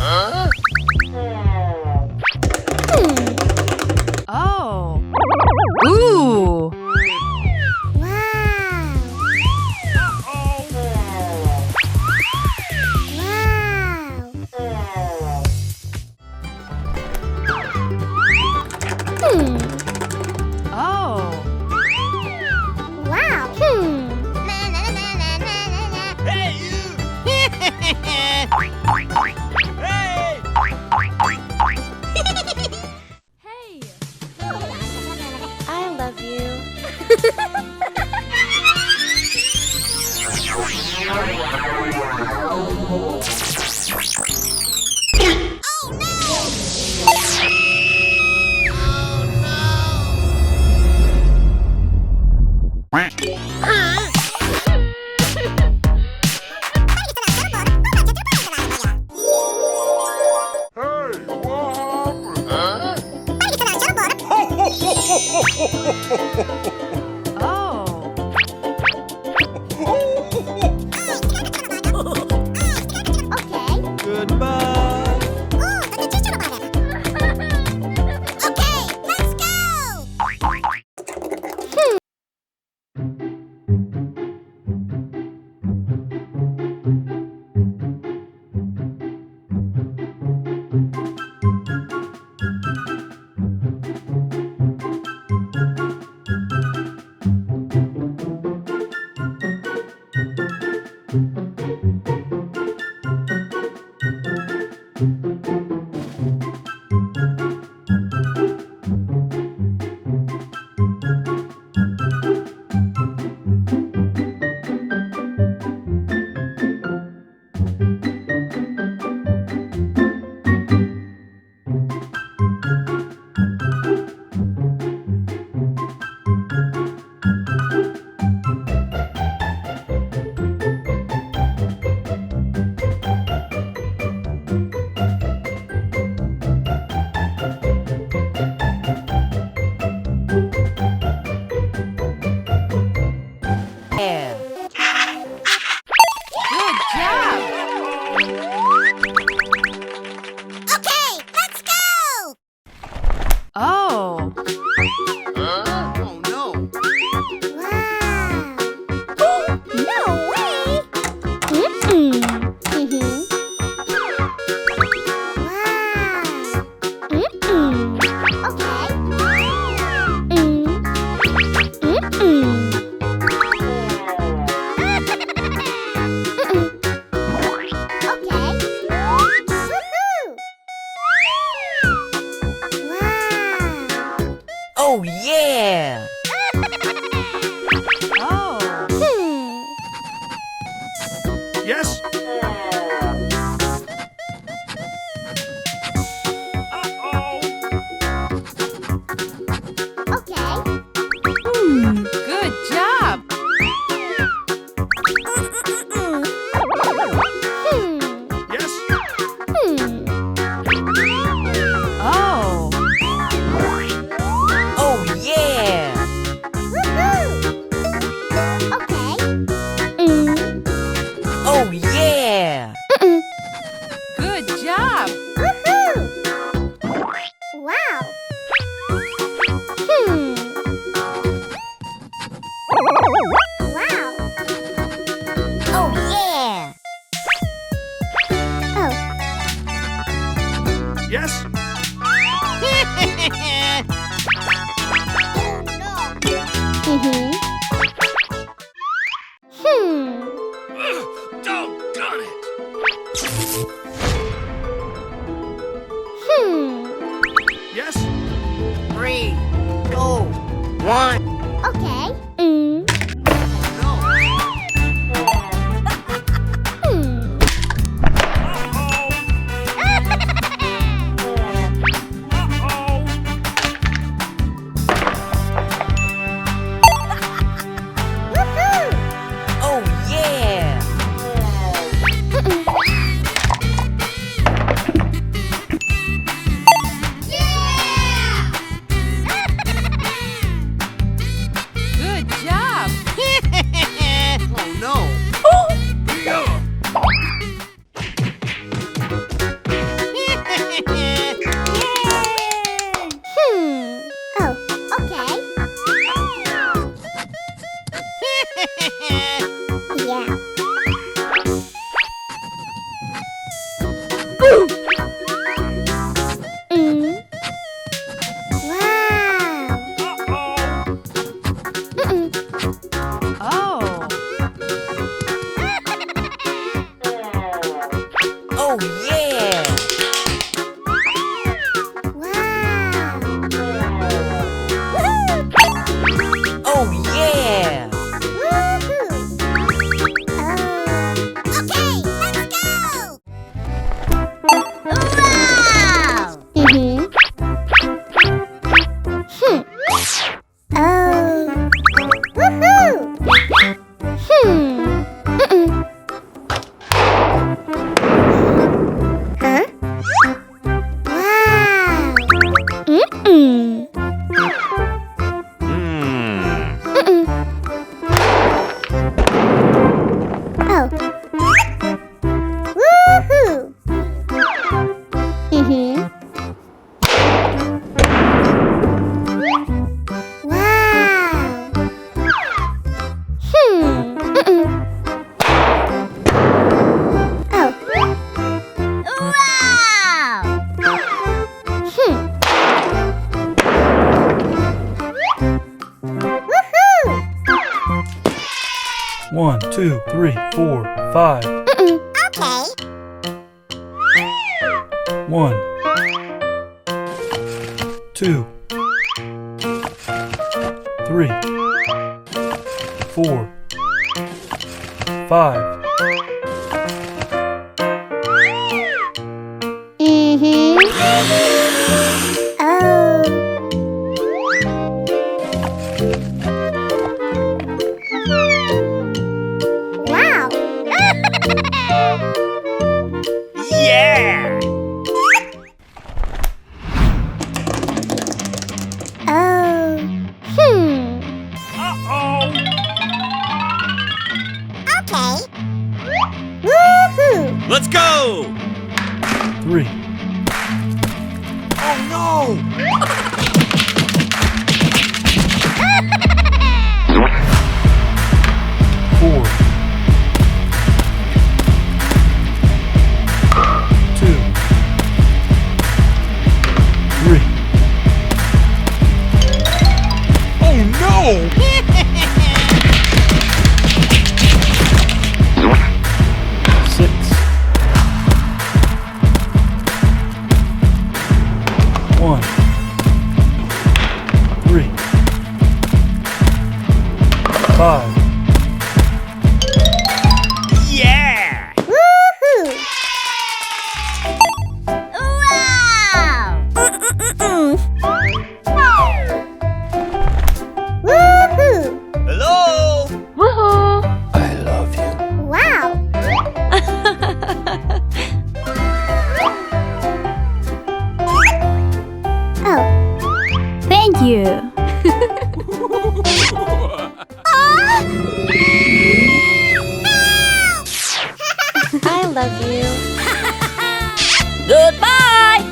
Oh. Ooh. I love you. Oh. Okay. Goodbye. Okay, let's go! Yeah. Good job. Okay, let's go! Oh. Oh no. Wow! No way! Mm-mm. Wow! Mm-mm. Okay. Mm-mm. Okay. Woohoo! Wow! Oh yeah! Oh. Yes. Okay. Good job. Yes. Oh. Oh yeah! Okay. Oh yeah! Good job. Wow. Wow. Oh yeah. Oh. Yes. Doggone it. Yes. 3, 2, 1. Okay. No. Oh yeah! Oh yeah! Wow! Woohoo! Oh yeah! Woohoo! Okay, let's go! Wow! Oh. Woohoo! Huh? Wow! Oh. Woohoo! Wow! Oh. Wow! Woohoo! 1, 2, 3, 4, 5. Okay. 1, 2, 3, 4, 5. Oh. Wow. Yeah! Oh. Uh-oh! Okay. Woohoo! Let's go! 3, Oh no! 4, 2, 3. Oh no! 6, 1, 3, 5. Yeah! Woohoo! Wow! Woohoo! Hello? I love you. Wow! Oh. Thank you. I love you. Goodbye!